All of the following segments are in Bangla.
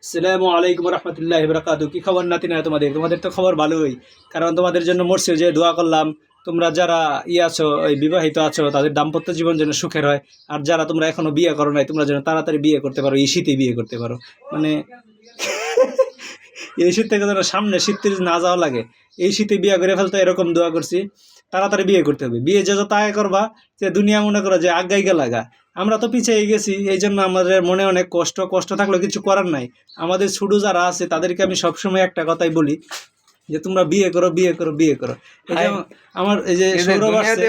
আসসালামু আলাইকুম রহমতুল্লাহ বরকাতু। কি খবর নাতিনা? তোমাদের তো খবর ভালোই, কারণ তোমাদের জন্য মরছে যে দোয়া করলাম। তোমরা যারা আছো, ওই বিবাহিত আছো, তাদের দাম্পত্য জীবন যেন সুখের হয়। আর যারা তোমরা এখনো বিয়ে করো নাই, তোমরা যেন তাড়াতাড়ি বিয়ে করতে পারো, এই শীতে বিয়ে করতে পারো। মানে এই শীত থেকে যেন সামনে শীত না যাওয়া লাগে, এই শীতে বিয়ে করে ফেলতে এরকম দোয়া করছি। তাড়াতাড়ি বিয়ে করতে হবে, বিয়ে যে যত আয় করবা যে দুনিয়া মনে করো যে আগাই লাগা। আমরা তো পিছিয়ে গেছি, এই জন্য আমাদের মনে অনেক কষ্ট কষ্ট থাকলেও কিছু করার নাই। আমাদের ছোট যারা আছে তাদেরকে আমি সবসময় একটা কথাই বলি যে তোমরা বিয়ে করো, বিয়ে করো, বিয়ে করো। এই যে আমার এই যে সৌরভ আসছে,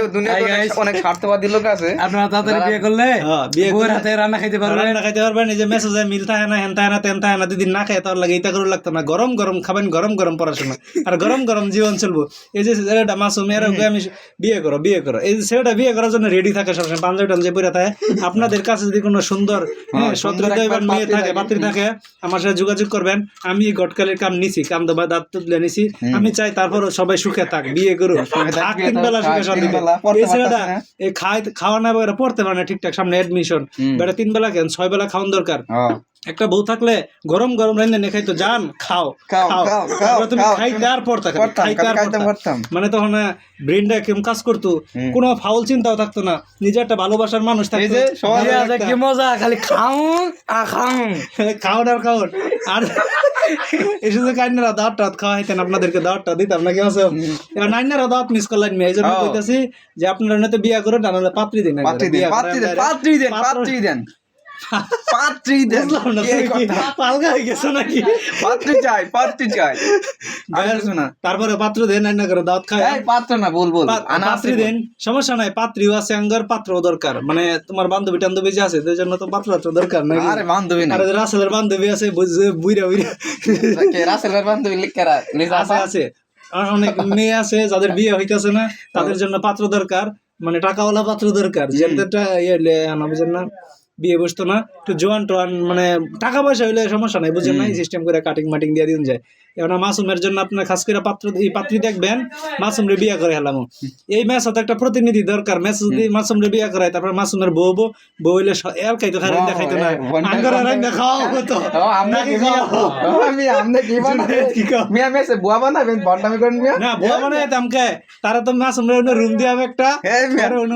অনেক স্বার্থবাদী লোক আছে। আপনারা তাড়াতাড়ি বিয়ে করলে বিয়ে বউয়ের হাতে রান্না খাইতে পারবেন, রান্না খাইতে পারবেন। এই যে মেসেজে মিল থাকে না, হেন থাকে না, তেন থাকে না, দুদিন না খাই তার লাগে এইটা করে লাগতো না। গরম গরম খাবেন, গরম গরম পড়াশোনা, আর গরম গরম জীবন চলবো। এই যে ছেলেটা মাসুম, এরা আমি বিয়ে করো, বিয়ে করো। এই যে ছেলেটা বিয়ে করার জন্য রেডি থাকে সবসময়, পাঞ্জাবি টাঞ্জাবি পরে থাকে। আপনাদের কাছে যদি কোনো সুন্দর সদৃদয়বান মেয়ে থাকে, পাত্রী থাকে, আমার সাথে যোগাযোগ করবেন। আমি গটকালের কাম নিছি, কাম দেবা দাঁত তুলে নিছি। আমি চাই তারপর সবাই সুখে থাক, বিয়ে করো, তিন বেলা সুখে শান্তি। এই ছেলেটা এই খাওয়া না বেড়া পড়তে পারে না ঠিকঠাক, সামনে অ্যাডমিশন, বেড়া 3 বেলা কেন 6 বেলা খাওয়ান দরকার। একটা বউ থাকলে গরম গরম রান্না নিয়ে খাইতো, জান খাও খাও, তুমি খাইতে আর পড়তা, মানে তখন ব্রেনটা কেমন কাজ করতো, কোনো ফাউল চিন্তাও থাকতো না, নিজে একটা ভালোবাসার মানুষ থাকতো। কি মজা, খালি খাউন আর খাউন, খাওয়ান আর খাওয়ান। আর এই শুধু কাইনারা দাওয়াত টাওয়াত খাওয়াইতেন, আপনাদেরকে দাওয়াতটা দিতাম না, কেমন? এবার নাইনারা দাওয়াত মিস করলেন, এই জন্য বলতেছি যে আপনারা নয়তো বিয়ে করেন, না হলে পাত্রী দিন, পালগা হয়ে গেছে নাকি? তারপরে পাত্র দেন, রান্না করে দাওয়াত খায়, পাত্র না বল পাত্রী দেন, সমস্যা নাই। পাত্রীও আছে আঙ্গার, পাত্র দরকার, মানে তোমার বান্ধবী টান্ধবী যে আছে, সেই জন্য তো পাত্র দরকার নাই। আরে বান্ধবী না, রাসেলের বান্ধবী আছে, বুইরা বুইরা রাসেলের বান্ধবী আছে। অনেক মেয়ে আছে যাদের বিয়ে হইতেছে না, তাদের জন্য পাত্র দরকার, মানে টাকাওয়ালা পাত্র দরকার। যেটা বুঝেন না, বিয়ে বসতো না, একটু জোয়ান টোয়ান, মানে টাকা পয়সা হইলে সমস্যা নাই, বুঝেন না, সিস্টেম করে কাটিং মাটিং দিয়ে দিন যায়। এবার মাসুমের জন্য আপনার খাস করে পাত্রী দেখবেন, মাসুমরে বিয়ে করে হেলাম। এই ম্যাচ হতো একটা প্রতিনিধি দরকার। ম্যাচ যদি মাসুমরে বিয়ে করায়, তারপর মাসুমের বউ হইলে এর খাইতো, দেখাইতো না, খাওয়া হতো। না বুয়া বানাইতাম কে, তারা তো মাসুমরে রুম দিয়ে একটা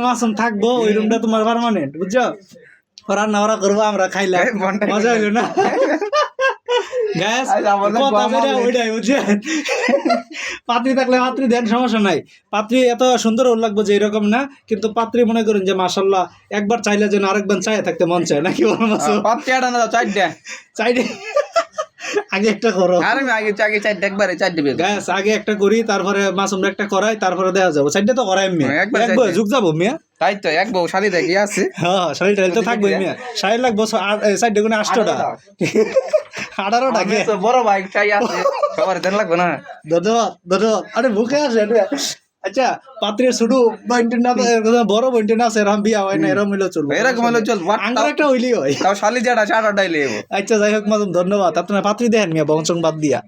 মাসুম থাকবো, ওই রুমটা তোমার পার্মানেন্ট, বুঝছো? রান্না ওরা করবো, আমরা খাইলাম, মজা হইলো না? পাত্রী থাকলে পাত্রী দেন, সমস্যা নাই। পাত্রী এত সুন্দর লাগবো যে এরকম না, কিন্তু পাত্রী মনে করেন যে মাশাআল্লাহ, একবার চাইলে যেন আরেকবার চাইয়া থাকতে মন চায়, নাকি বলবো? চাইডে আগে একটা করো, আগে একটা করি, তারপরে মাসুমরা একটা করাই, তারপরে দেখা যাবো। চাইডে তো করাই যুগ যাবো মিয়া, তাই তো এক বউ শাড়ি দেখি আছে। হ্যাঁ, শাড়ি টাড়ি তো থাকবোই মিয়া, শাড়ি লাগবো 8টা 18টা বড় বাইক চাই আছে, সবার দেন লাগবে না। ধন্যবাদ। আরে বুকে আসে। আচ্ছা, পাত্রের ছোট বইনটি না, বড় বইনটি না আছে, এরকম বিয়া হয় না, এরকম হইলেও চলবে, এরকম হইলেও চলবে, আঙ্গুর একটা হইলেই হয়। তাও শালি যেটা চাটাটাই লেবো। আচ্ছা, যাই হোক মাসুম, ধন্যবাদ। আপনারা পাত্রী দেখেন মিয়া, বংশং বাদ দিয়া।